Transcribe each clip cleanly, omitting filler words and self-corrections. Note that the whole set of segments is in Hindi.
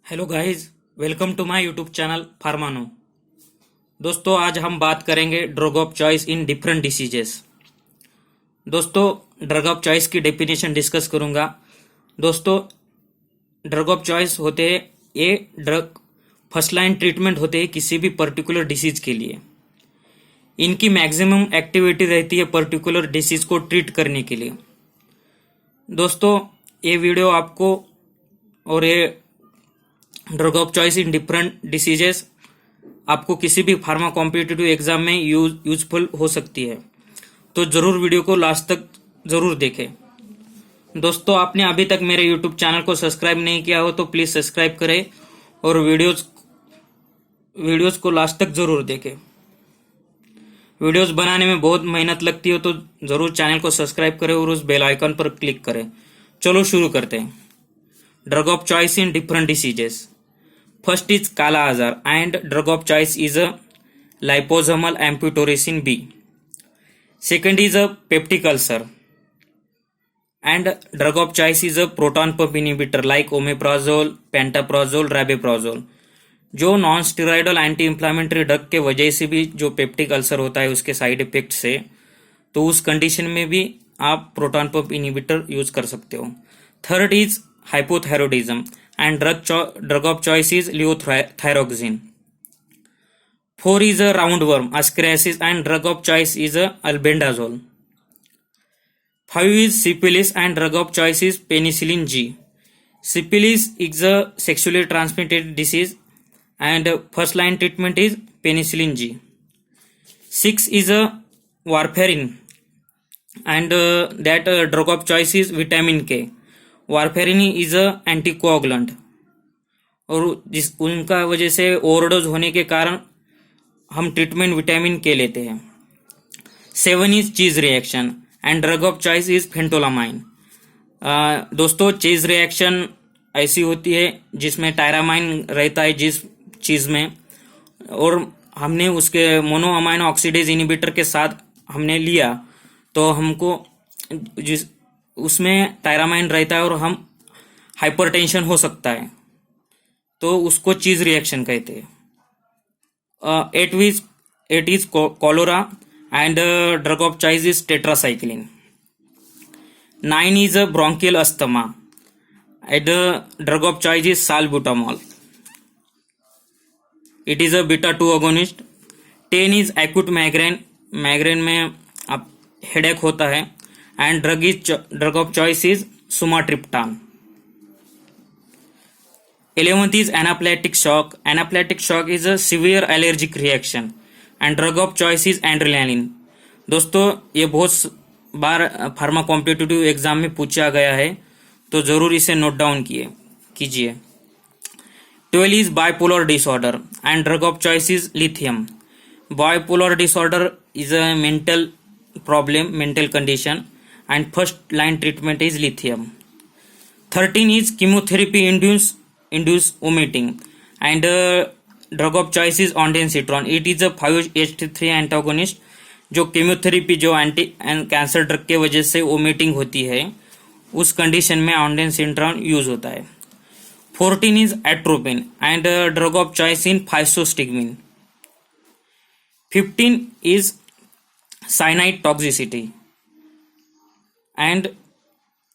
Hello guys, welcome to my YouTube channel Pharmano. दोस्तों, आज हम बात करेंगे drug of choice in different diseases. दोस्तों, ड्रग ऑफ चॉइस की डेफिनेशन डिस्कस करूंगा। दोस्तों, ड्रग ऑफ चॉइस होते हैं ये ड्रग फर्स्ट लाइन ट्रीटमेंट होते हैं किसी भी पर्टिकुलर डिसीज के लिए। इनकी मैक्सिमम एक्टिविटी रहती है पर्टिकुलर डिसीज को ट्रीट करने के लिए। दोस्तों, ये वीडियो आपको और ये drug of choice in different diseases आपको किसी भी फार्मा कॉम्पिटिटिव एग्जाम में यूजफुल हो सकती है, तो जरूर वीडियो को लास्ट तक जरूर देखें। दोस्तों, आपने अभी तक मेरे यूट्यूब चैनल को सब्सक्राइब नहीं किया हो तो प्लीज सब्सक्राइब करें और वीडियोस को लास्ट तक जरूर देखें। वीडियोस बनाने में बहुत मेहनत लगती है, तो जरूर चैनल को सब्सक्राइब करें और उस बेल आइकन पर क्लिक करें। चलो शुरू करते हैं। Drug of choice in different diseases. First is Kala Azar and drug of choice is a liposomal amphotericin B. Second is a peptic ulcer and drug of choice is a proton pump inhibitor like omeprazole, pantoprazole, rabeprazole. जो non steroidal anti inflammatory drug के वजह से भी जो पेप्टिक अल्सर होता है उसके साइड इफेक्ट से, तो उस कंडीशन में भी आप प्रोटॉन पंप इनहिबिटर यूज कर सकते हो। Third is hypothyroidism and drug of choice is levothyroxine. 4 is a roundworm, ascariasis and drug of choice is a albendazole. 5 is syphilis and drug of choice is penicillin G. Syphilis is a sexually transmitted disease and first line treatment is penicillin G. 6 is a warfarin and that drug of choice is vitamin K. Warfarin is a anticoagulant और जिस उनका वजह से ओवरडोज होने के कारण हम ट्रीटमेंट विटामिन के लेते हैं। 7 इज चीज reaction and drug of choice is phentolamine. दोस्तों, चीज रिएक्शन ऐसी होती है जिसमें टायरामाइन रहता है जिस चीज में, और हमने उसके मोनो अमाइनो ऑक्सीडेज इनहिबिटर के साथ हमने लिया तो हमको जिस उसमें टायरामाइन रहता है और हम हाइपरटेंशन हो सकता है, तो उसको चीज रिएक्शन कहते हैं। 8 is cholera and drug of choice is tetracycline. 9 is bronchial asthma and drug of choice is salbutamol. It is a beta 2 agonist. 10 is acute migraine में आप हेडेक होता है and drug of choice is sumatriptan. 11th is anaphylactic shock. Anaphylactic shock is a severe allergic reaction and drug of choice is adrenaline. दोस्तों, ये बहुत बार फार्मा कॉम्पिटिटिव एग्जाम में पूछा गया है, तो जरूर इसे नोट डाउन कीजिए। 12 is bipolar disorder and drug of choice is lithium. Bipolar disorder is a mental condition and first line treatment is lithium. 13 is chemotherapy induced vomiting and drug of choice is ondansetron. It is a 5-HT3 antagonist जो केमोथेरेपी जो एंटी कैंसर ड्रग के वजह से वोमिटिंग होती है उस कंडीशन में ondansetron यूज होता है। 14 is atropine and drug of choice in physostigmine. 15 is cyanide toxicity and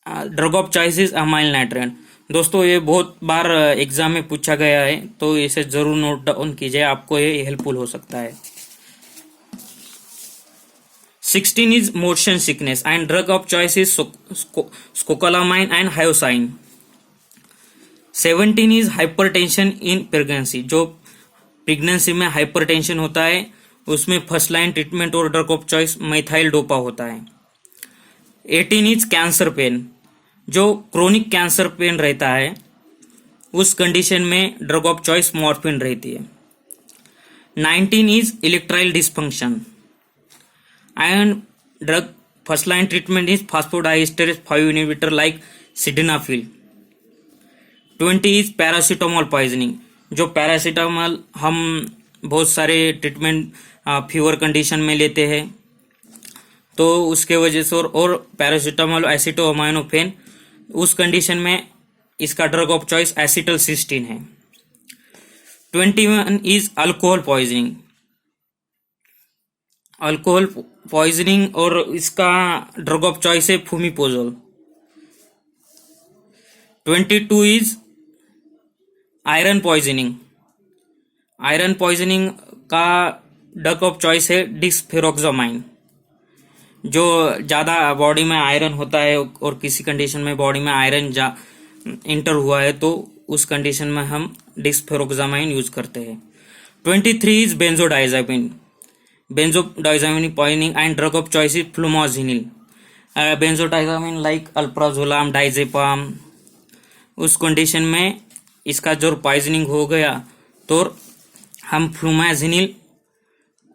drug of choice is amyl nitrate. दोस्तों, ये बहुत बार एग्जाम में पूछा गया है, तो इसे जरूर नोट डाउन कीजिए, आपको ये हेल्पफुल हो सकता है। 16 is motion sickness and drug of choice is scopolamine and hyoscine. 17 is hypertension in pregnancy. जो प्रेगनेंसी में हाइपरटेंशन होता है उसमें फर्स्ट लाइन ट्रीटमेंट और drug of choice methyl dopa होता है। 18 इज कैंसर पेन। जो क्रोनिक कैंसर पेन रहता है उस कंडीशन में ड्रग ऑफ चॉइस मॉर्फिन रहती है। 19 is erectile dysfunction and drug first line treatment is phosphodiesterase 5 inhibitor like sildenafil. 20 is paracetamol poisoning. जो पैरासीटामोल हम बहुत सारे ट्रीटमेंट फीवर कंडीशन में लेते हैं, तो उसके वजह से और पैरासीटामोल एसिटोअमाइनोफेन उस कंडीशन में इसका ड्रग ऑफ चॉइस एसिटलसिस्टीन है। 21 is alcohol poisoning. Alcohol poisoning और इसका ड्रग ऑफ चॉइस है फूमीपोजोल. 22 is iron poisoning. Iron poisoning का ड्रग ऑफ चॉइस है डिस्फेरोक्सामाइन. जो ज़्यादा बॉडी में आयरन होता है और किसी कंडीशन में बॉडी में आयरन इंटर हुआ है तो उस कंडीशन में हम डिस्फेरोक्सामाइन यूज करते हैं. 23 is benzodiazepine. Benzodiazepine poisoning and drug of choice is flumazenil. Benzodiazepine like alprazolam, diazepam. उस कंडीशन में इसका जो पॉइजनिंग हो गया तो हम flumazenil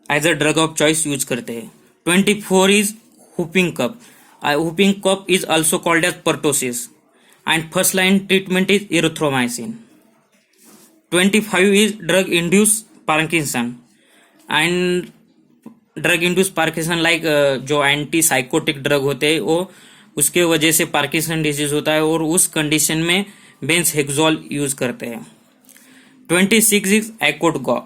as a drug of choice use करते हैं. 24 is whooping cough. Whooping cough is also called as pertussis and first line treatment is erythromycin. 25 is drug induced Parkinson and drug induced Parkinson like जो एंटी साइकोटिक ड्रग होते हैं वो उसके वजह से पार्किंसन डिजीज होता है और उस कंडीशन में बेंजहेक्सोल यूज करते हैं. 26 is acute gout.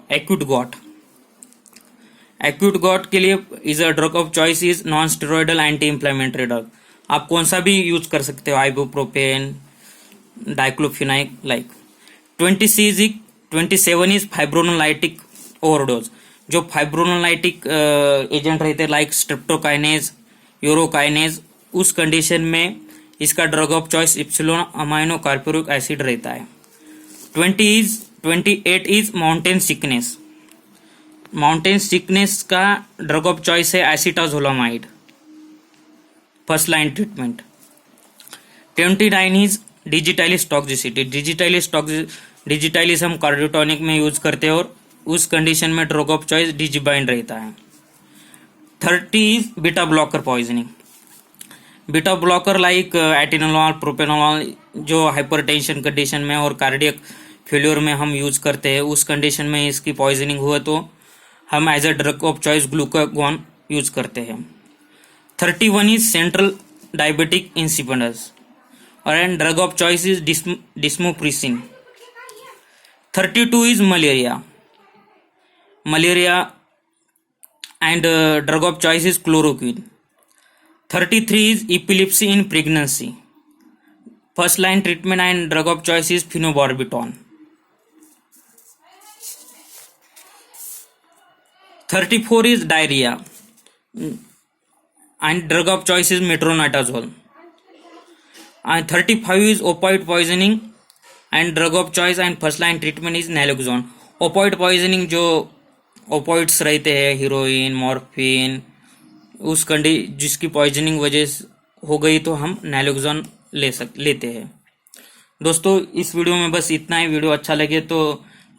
Acute gout के लिए is a drug of choice is non steroidal anti inflammatory drug. आप कौन सा भी यूज कर सकते हो, ibuprofen, diclofenac like. 27 is fibrinolytic overdose. जो फाइब्रोनोलाइटिक एजेंट रहते हैं लाइक स्ट्रेप्टोकाइनेज, यूरोकाइनेज, उस कंडीशन में इसका drug of choice epsilon amino caproic acid रहता है. 28 is mountain sickness. Mountain sickness का ड्रग ऑफ चॉइस है acetazolamide, first line treatment. 29 is digitalis toxicity. Digitalis हम कार्डियोटॉनिक में यूज करते हैं और उस कंडीशन में ड्रग ऑफ चॉइस डिजिबाइन रहता है. 30 is beta blocker poisoning. Beta blocker like atenolol, propranolol जो हाइपरटेंशन कंडीशन में और कार्डियक फेल्योर में हम यूज करते हैं, उस कंडीशन में इसकी पॉइजनिंग हुआ तो हम as a drug of choice glucagon use करते हैं. 31 इज सेंट्रल डायबिटिक इंसिपिडस और and drug of choice is desmopressin. 32 is malaria and drug of choice is chloroquine. 33 is epilepsy in pregnancy. First line treatment and drug of choice is phenobarbital. 34 is diarrhea and drug of choice is metronidazole. And 35 is opioid poisoning and drug of choice and first line treatment is naloxone. Opioid poisoning जो opioids रहते हैं, हीरोइन, मॉर्फिन, उस जिसकी पॉइजनिंग वजह हो गई तो हम नैलोक्सोन लेते हैं. दोस्तों इस वीडियो में बस इतना ही. वीडियो अच्छा लगे तो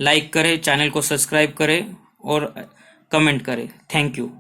लाइक करें, चैनल को सब्सक्राइब करें और कमेंट करें. Thank you.